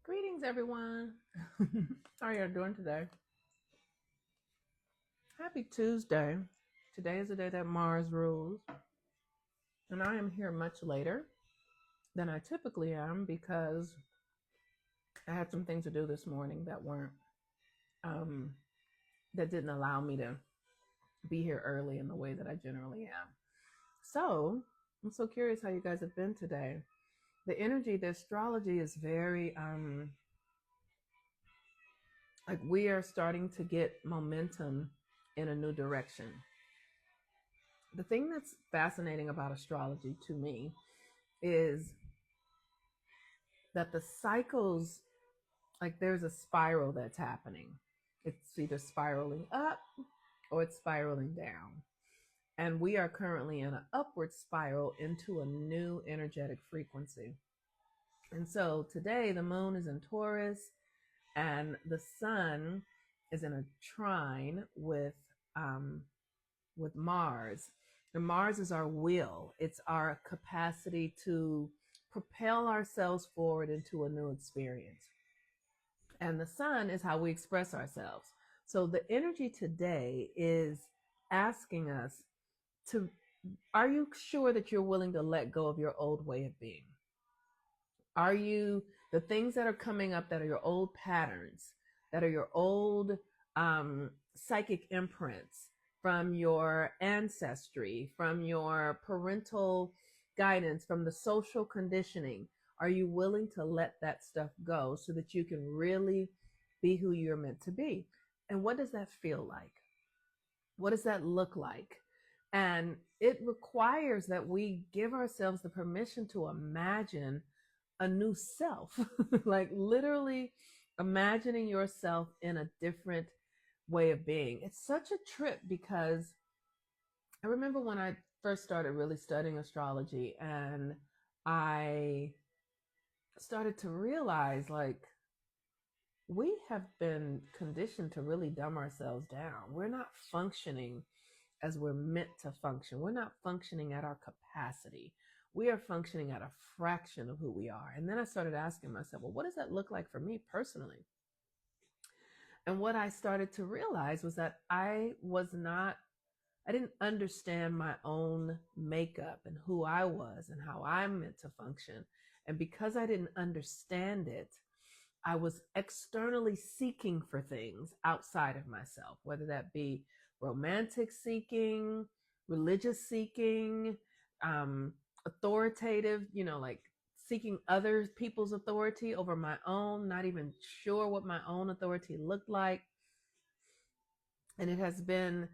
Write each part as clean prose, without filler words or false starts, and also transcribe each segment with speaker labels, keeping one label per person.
Speaker 1: Greetings, everyone. How are you doing today? Happy Tuesday. Today is the day that Mars rules, and I am here much later than I typically am because I had some things to do this morning that weren't um, that didn't allow me to be here early in the way that I generally am. So I'm so curious how you guys have been today. The energy, the astrology is very like we are starting to get momentum in a new direction. The thing that's fascinating about astrology to me is that the cycles, like there's a spiral that's happening. It's either spiraling up or it's spiraling down. And we are currently in an upward spiral into a new energetic frequency. And so today the moon is in Taurus and the sun is in a trine um, with Mars. And Mars is our will, it's our capacity to propel ourselves forward into a new experience. And the sun is how we express ourselves. So the energy today is asking us to, are you sure that you're willing to let go of your old way of being? Are you, the things that are coming up that are your old patterns, that are your old psychic imprints from your ancestry, from your parental guidance, from the social conditioning? Are you willing to let that stuff go so that you can really be who you're meant to be? And what does that feel like? What does that look like? And it requires that we give ourselves the permission to imagine a new self, like literally imagining yourself in a different way of being. It's such a trip because I remember when I first started really studying astrology and I started to realize like we have been conditioned to really dumb ourselves down. We're not functioning as we're meant to function. We're not functioning at our capacity. We are functioning at a fraction of who we are. And then I started asking myself, well, what does that look like for me personally? And what I started to realize was that I didn't understand my own makeup and who I was and how I'm meant to function. And because I didn't understand it, I was externally seeking for things outside of myself, whether that be romantic seeking, religious seeking, um, authoritative, like seeking other people's authority over my own, not even sure what my own authority looked like. And it has been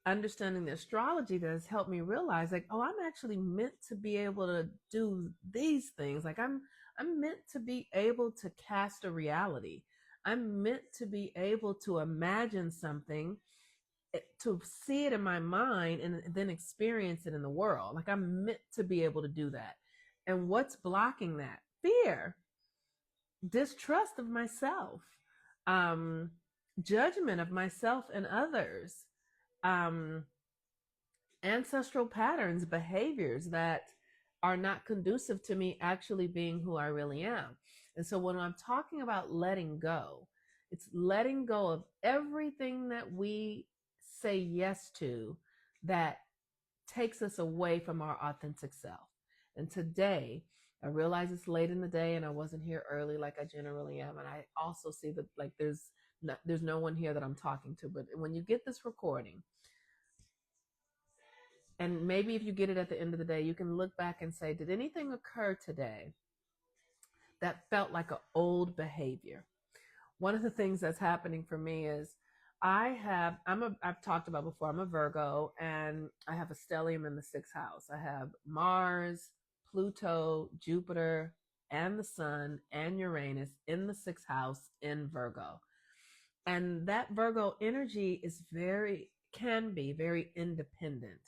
Speaker 1: understanding the astrology that has helped me realize like, oh, I'm actually meant to be able to do these things. Like I'm meant to be able to cast a reality. I'm meant to be able to imagine something, to see it in my mind and then experience it in the world. Like I'm meant to be able to do that. And what's blocking that? Fear, distrust of myself, um, judgment of myself and others, um, ancestral patterns, behaviors that are not conducive to me actually being who I really am. And so when I'm talking about letting go, it's letting go of everything that we say yes to that takes us away from our authentic self. And today, I realize it's late in the day and I wasn't here early like I generally am. And I also see that like there's no one here that I'm talking to. But when you get this recording, and maybe if you get it at the end of the day, you can look back and say, did anything occur today that felt like an old behavior? One of the things that's happening for me is I've talked about before, I'm a Virgo and I have a stellium in the sixth house. I have Mars, Pluto, Jupiter, and the sun and Uranus in the sixth house in Virgo. And that Virgo energy can be very independent,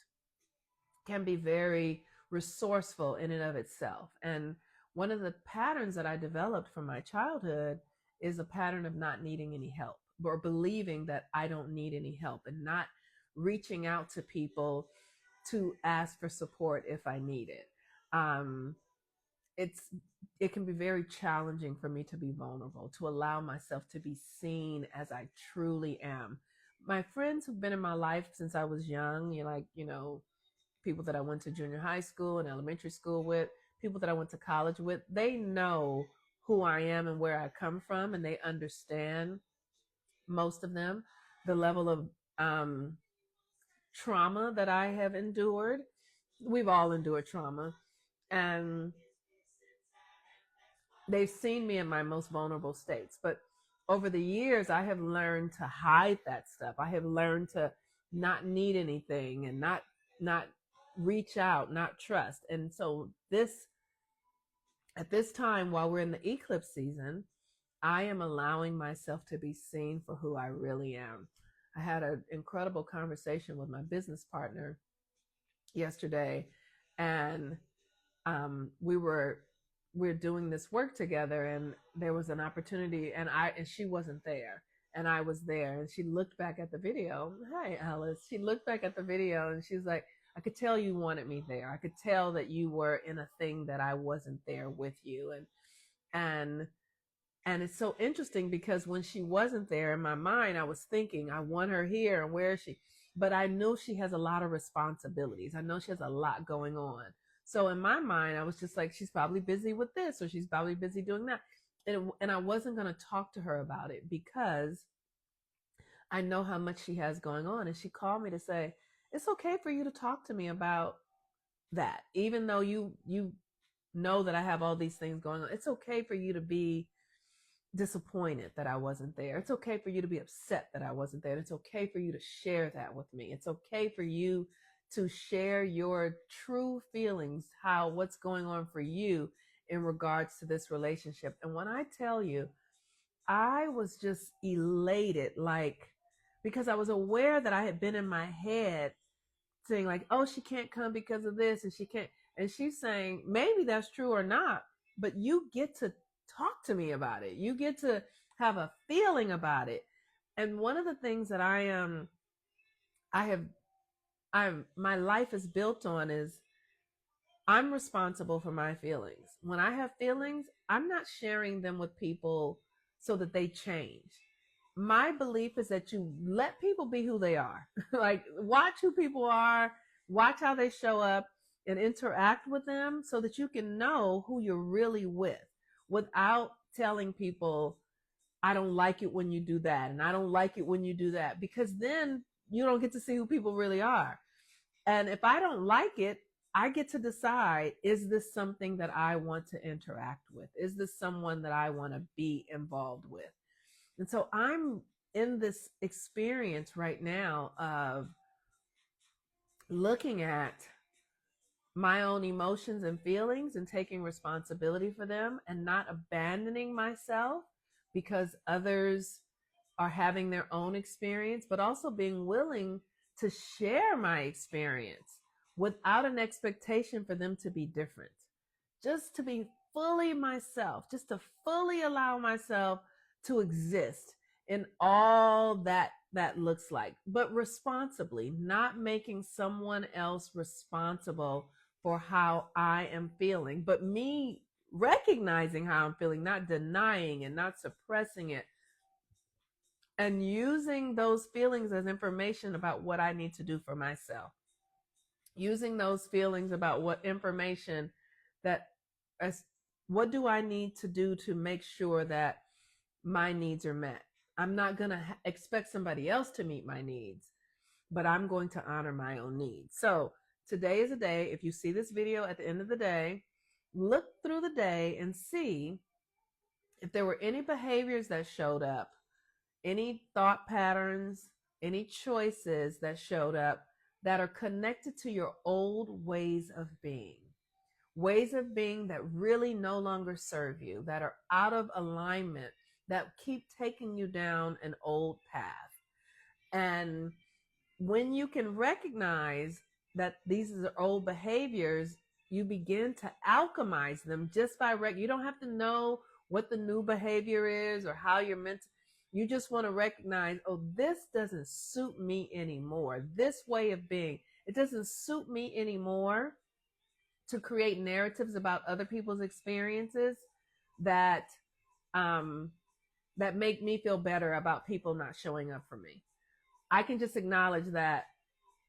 Speaker 1: can be very resourceful in and of itself. And one of the patterns that I developed from my childhood is a pattern of not needing any help or believing that I don't need any help and not reaching out to people to ask for support if I need it. Um, it's it can be very challenging for me to be vulnerable, to allow myself to be seen as I truly am. My friends who've been in my life since I was young, people that I went to junior high school and elementary school with, people that I went to college with, they know who I am and where I come from, and they understand, most of them, the level of um, trauma that I have endured. We've all endured trauma. And they've seen me in my most vulnerable states. But over the years, I have learned to hide that stuff. I have learned to not need anything and not reach out, not trust. And so at this time, while we're in the eclipse season, I am allowing myself to be seen for who I really am. I had an incredible conversation with my business partner yesterday, and we're doing this work together, and there was an opportunity, and she wasn't there, and I was there, and she looked back at the video. Hi, Alice. She looked back at the video, and she's like, I could tell you wanted me there. I could tell that you were in a thing that I wasn't there with you. And and it's so interesting because when she wasn't there, in my mind, I was thinking, I want her here, and where is she? But I know she has a lot of responsibilities. I know she has a lot going on. So in my mind, I was just like, she's probably busy with this, or she's probably busy doing that. And I wasn't going to talk to her about it because I know how much she has going on. And she called me to say, it's okay for you to talk to me about that. Even though you know that I have all these things going on, it's okay for you to be disappointed that I wasn't there. It's okay for you to be upset that I wasn't there. It's okay for you to share that with me. It's okay for you to share your true feelings, what's going on for you in regards to this relationship. And when I tell you, I was just elated, like, because I was aware that I had been in my head saying like, oh, she can't come because of this, and she can't. And she's saying, maybe that's true or not, but you get to talk to me about it. You get to have a feeling about it. And one of the things that my life is built on is I'm responsible for my feelings. When I have feelings, I'm not sharing them with people so that they change. My belief is that you let people be who they are. Like, watch who people are, watch how they show up, and interact with them so that you can know who you're really with, without telling people, I don't like it when you do that, and I don't like it when you do that, because then you don't get to see who people really are. And if I don't like it, I get to decide, is this something that I want to interact with? Is this someone that I want to be involved with? And so I'm in this experience right now of looking at my own emotions and feelings and taking responsibility for them, and not abandoning myself because others are having their own experience, but also being willing to share my experience without an expectation for them to be different. Just to be fully myself, just to fully allow myself to exist in all that looks like, but responsibly, not making someone else responsible for how I am feeling, but me recognizing how I'm feeling, not denying and not suppressing it, and using those feelings as information about what I need to do for myself. Using those feelings about what information that, as what do I need to do to make sure that my needs are met. I'm not going to expect somebody else to meet my needs, but I'm going to honor my own needs. So today is a day, if you see this video at the end of the day, look through the day and see if there were any behaviors that showed up, any thought patterns, any choices that showed up that are connected to your old ways of being. Ways of being that really no longer serve you, that are out of alignment, that keep taking you down an old path. And when you can recognize that these are old behaviors, you begin to alchemize them just by you don't have to know what the new behavior is or how you're meant to. You just want to recognize, oh, this doesn't suit me anymore. This way of being, it doesn't suit me anymore. to create narratives about other people's experiences that that make me feel better about people not showing up for me. I can just acknowledge that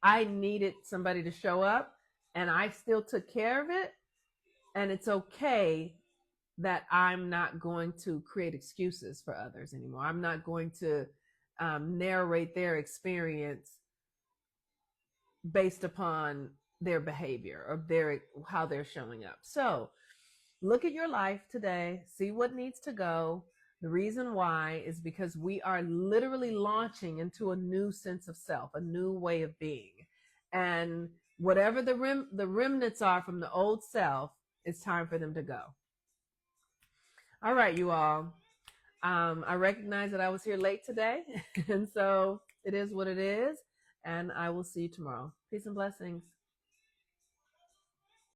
Speaker 1: I needed somebody to show up and I still took care of it. And it's okay that I'm not going to create excuses for others anymore. I'm not going to narrate their experience based upon their behavior or how they're showing up. So look at your life today, see what needs to go. The reason why is because we are literally launching into a new sense of self, a new way of being. And whatever the remnants are from the old self, it's time for them to go. All right, you all. I recognize that I was here late today, and so it is what it is. And I will see you tomorrow. Peace and blessings.